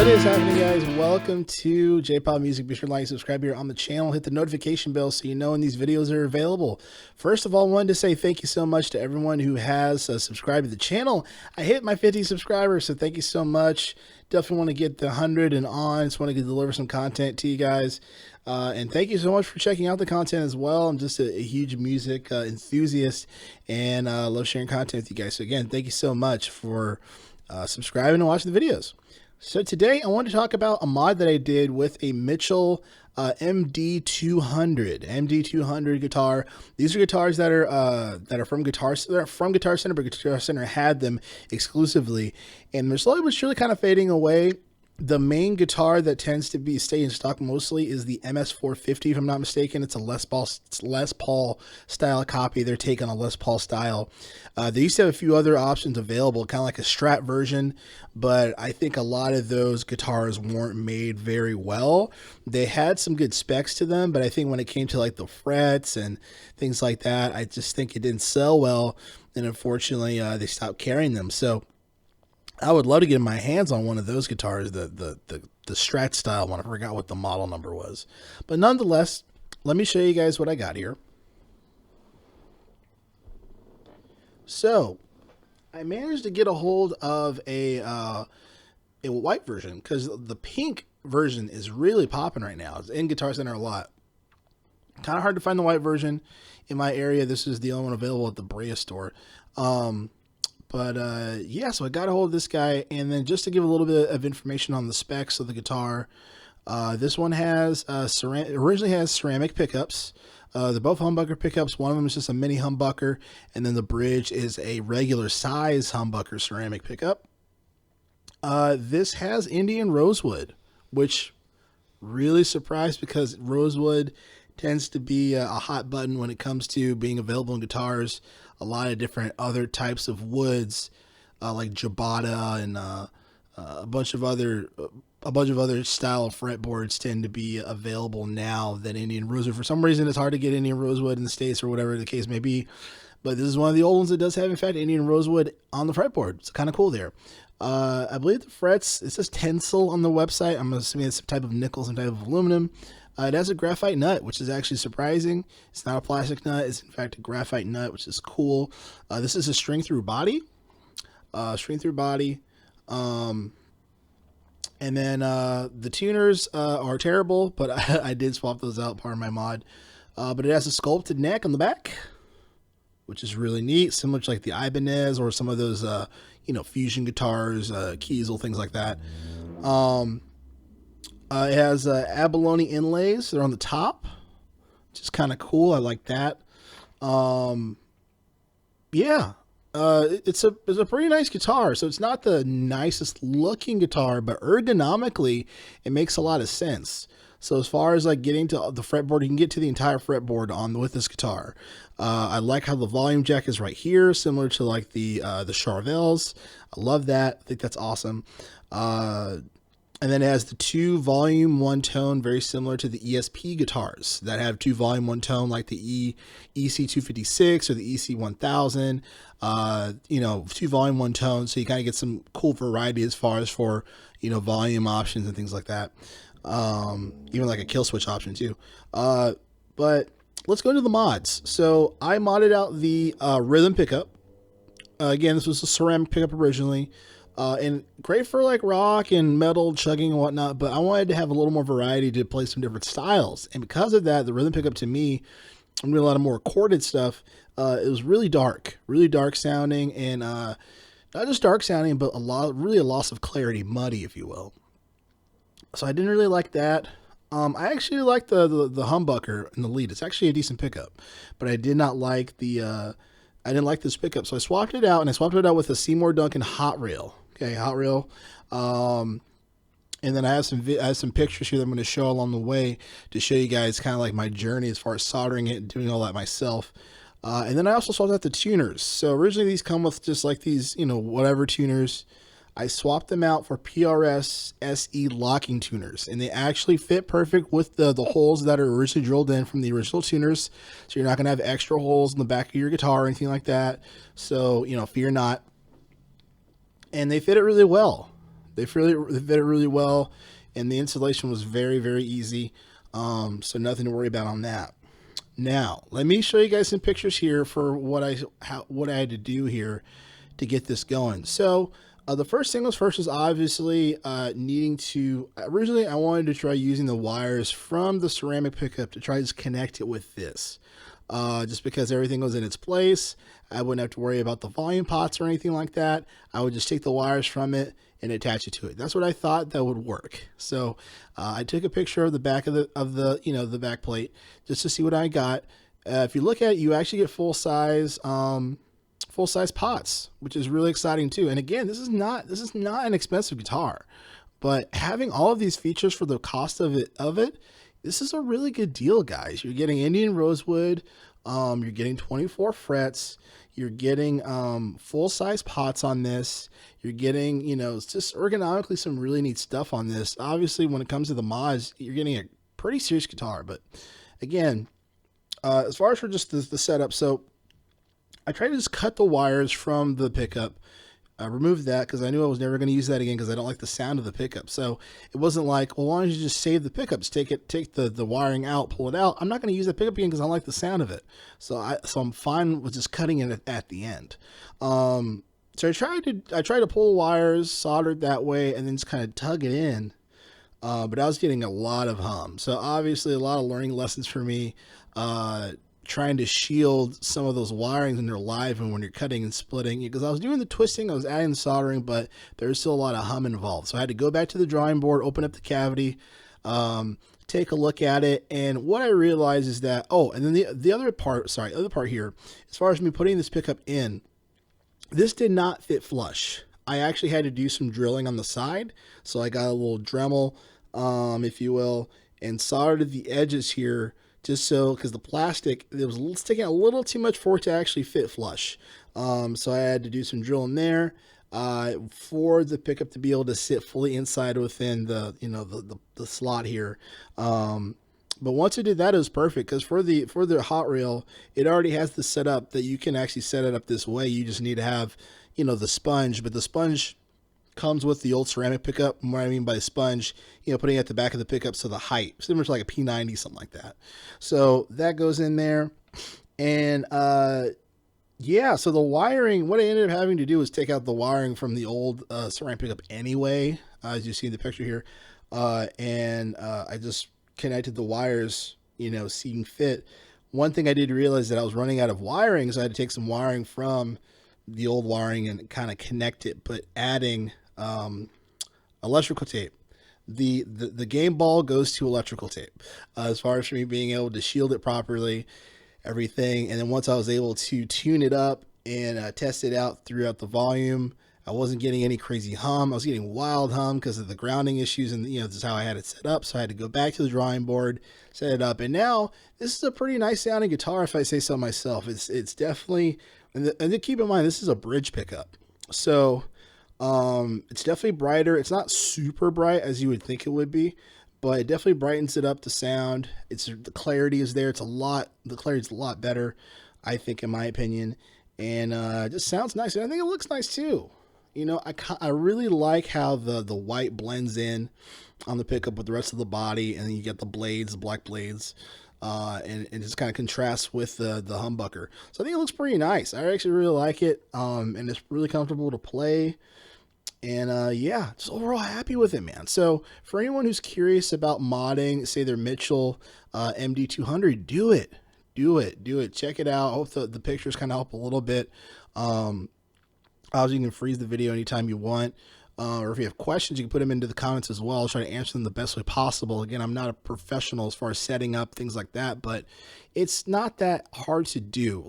What is happening, guys? Welcome to J-Pop Music. Be sure to like, subscribe here on the channel, hit the notification bell so you know when these videos are available. First of all, I wanted to say thank you so much to everyone who has subscribed to the channel. I hit my 50 subscribers, so thank you so much. Definitely want to get the 100 and on. Just want to deliver some content to you guys. And thank you so much for checking out the content as well. I'm just a huge music enthusiast and love sharing content with you guys. So again, thank you so much for subscribing and watching the videos. So today I want to talk about a mod that I did with a Mitchell MD200 guitar. These are guitars that are from Guitar Center, but Guitar Center had them exclusively, and they're slowly but surely kind of fading away. The main guitar that tends to stay in stock mostly is the MS450, if I'm not mistaken. It's a Les Paul style copy. They're taking a Les Paul style. They used to have a few other options available, kind of like a Strat version, but I think a lot of those guitars weren't made very well. They had some good specs to them, but I think when it came to like the frets and things like that, I just think it didn't sell well, and unfortunately they stopped carrying them. So I would love to get my hands on one of those guitars, the Strat style one. I forgot what the model number was. But nonetheless, let me show you guys what I got here. So I managed to get a hold of a white version, because the pink version is really popping right now. It's in Guitar Center a lot. Kind of hard to find the white version in my area. This is the only one available at the Brea store. Yeah, so I got a hold of this guy, and then just to give a little bit of information on the specs of the guitar, this one has originally has ceramic pickups. They're both humbucker pickups. One of them is just a mini humbucker, and then the bridge is a regular size humbucker ceramic pickup. This has Indian rosewood, which really surprised, because rosewood tends to be a hot button when it comes to being available in guitars. A lot of different other types of woods, like Jabata and a bunch of other style of fretboards tend to be available now than Indian rosewood. For some reason, it's hard to get Indian rosewood in the States, or whatever the case may be. But this is one of the old ones that does have, in fact, Indian rosewood on the fretboard. It's kind of cool there. I believe the frets, it says Tencel on the website. I'm assuming it's some type of nickel, some type of aluminum. It has a graphite nut, which is actually surprising. It's not a plastic nut. It's in fact a graphite nut, which is cool. This is a string through body. And then the tuners are terrible, but I did swap those out, part of my mod. But it has a sculpted neck on the back, which is really neat, similar to like the Ibanez or some of those fusion guitars, Kiesel, things like that. It has abalone inlays. They're on the top, which is kind of cool. I like that. It's a pretty nice guitar. So it's not the nicest looking guitar, but ergonomically, it makes a lot of sense. So as far as like getting to the fretboard, you can get to the entire fretboard with this guitar. I like how the volume jack is right here, similar to like the Charvels. I love that. I think that's awesome. And then it has the 2 volume 1 tone, very similar to the ESP guitars that have 2 volume 1 tone, like the EC256 or the EC1000. 2 volume 1 tone, so you kind of get some cool variety as far as for volume options and things like that. Even like a kill switch option too. But let's go into the mods. So I modded out the rhythm pickup. Again, this was a ceramic pickup originally. And great for like rock and metal chugging and whatnot, but I wanted to have a little more variety to play some different styles. And because of that, the rhythm pickup to me, I'm doing a lot of more chorded stuff. It was really dark sounding, and not just dark sounding, but really a loss of clarity, muddy, if you will. So I didn't really like that. I actually like the humbucker in the lead. It's actually a decent pickup, but I did not like I didn't like this pickup. So I swapped it out, and I swapped it out with a Seymour Duncan Hot Rail. Okay, Hot Rail. And then I have some pictures here that I'm going to show along the way to show you guys kind of like my journey as far as soldering it and doing all that myself. And then I also swapped out the tuners. So originally these come with just like these, whatever tuners. I swapped them out for PRS SE locking tuners, and they actually fit perfect with the holes that are originally drilled in from the original tuners. So you're not going to have extra holes in the back of your guitar or anything like that. So, fear not. And they fit it really well. They fit it really well, and the installation was very, very easy. So nothing to worry about on that. Now, let me show you guys some pictures here for what I had to do here to get this going. So the first thing was first was obviously needing to, originally I wanted to try using the wires from the ceramic pickup to try to connect it with this. Just because everything was in its place. I wouldn't have to worry about the volume pots or anything like that. I would just take the wires from it and attach it to it. That's what I thought that would work. So I took a picture of the back of the back plate just to see what I got. If you look at it, you actually get full size pots, which is really exciting too. And again, this is not an expensive guitar, but having all of these features for the cost of it, this is a really good deal, guys. You're getting Indian rosewood, you're getting 24 frets, you're getting full-size pots on this, you're getting, it's just ergonomically some really neat stuff on this. Obviously, when it comes to the mods, you're getting a pretty serious guitar, but again, as far as for just the setup, so I tried to just cut the wires from the pickup. I removed that because I knew I was never going to use that again because I don't like the sound of the pickup. So it wasn't like, well, why don't you just save the pickups, take the wiring out, pull it out. I'm not going to use the pickup again because I don't like the sound of it. So I'm fine with just cutting it at the end. So I tried to pull the wires, solder it that way, and then just kind of tug it in. But I was getting a lot of hum. So obviously a lot of learning lessons for me. Trying to shield some of those wirings when they're live and when you're cutting and splitting, because I was doing the twisting, I was adding the soldering, but there's still a lot of hum involved. So I had to go back to the drawing board, open up the cavity, take a look at it. And what I realized is that, and then the other part here, as far as me putting this pickup in, this did not fit flush. I actually had to do some drilling on the side. So I got a little Dremel, if you will, and soldered the edges here, just so, because the plastic, it was sticking out a little too much for it to actually fit flush. So I had to do some drilling there for the pickup to be able to sit fully inside within the slot here. But once I did that, it was perfect, because for the hot rail, it already has the setup that you can actually set it up this way. You just need to have, the sponge, but the sponge comes with the old ceramic pickup. And what I mean by sponge, putting it at the back of the pickup, so the height, similar to like a P90, something like that. So that goes in there. And yeah, so the wiring, what I ended up having to do was take out the wiring from the old ceramic pickup anyway, as you see in the picture here. And I just connected the wires, seeing fit. One thing I did realize that I was running out of wiring, so I had to take some wiring from the old wiring and kind of connect it, but adding electrical tape. The game ball goes to electrical tape, as far as for me being able to shield it properly, everything. And then once I was able to tune it up and test it out throughout the volume, I wasn't getting any crazy hum. I was getting wild hum because of the grounding issues, and this is how I had it set up. So I had to go back to the drawing board, set it up, and now this is a pretty nice sounding guitar, if I say so myself. It's definitely, and then keep in mind, this is a bridge pickup, so it's definitely brighter. It's not super bright as you would think it would be, but it definitely brightens it up, the sound. The clarity is there. The clarity's a lot better, I think, in my opinion, and it just sounds nice, and I think it looks nice too. I really like how the white blends in on the pickup with the rest of the body, and then you get the blades, the black blades, and it just kind of contrasts with the humbucker. So I think it looks pretty nice. I actually really like it, and it's really comfortable to play. And yeah, just overall happy with it, man. So for anyone who's curious about modding, say their Mitchell MD200, do it. Check it out. I hope the pictures kind of help a little bit. Obviously, you can freeze the video anytime you want. Or if you have questions, you can put them into the comments as well. I'll try to answer them the best way possible. Again, I'm not a professional as far as setting up things like that, but it's not that hard to do.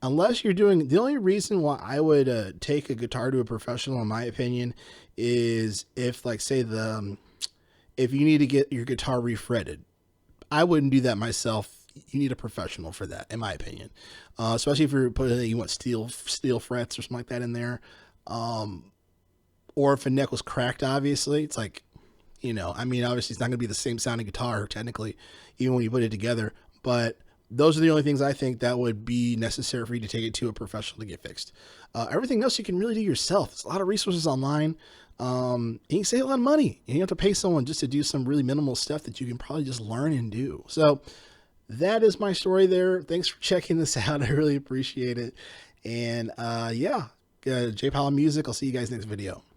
Unless you're doing, the only reason why I would take a guitar to a professional, in my opinion, is if, like, say if you need to get your guitar refretted. I wouldn't do that myself. You need a professional for that, in my opinion. Especially if you want steel frets or something like that in there. Or if a neck was cracked, obviously, it's like, obviously it's not going to be the same sounding guitar technically, even when you put it together. But those are the only things I think that would be necessary for you to take it to a professional to get fixed. Everything else you can really do yourself. There's a lot of resources online. And you can save a lot of money. And you have to pay someone just to do some really minimal stuff that you can probably just learn and do. So that is my story there. Thanks for checking this out. I really appreciate it. And yeah, J Powell Music. I'll see you guys next video.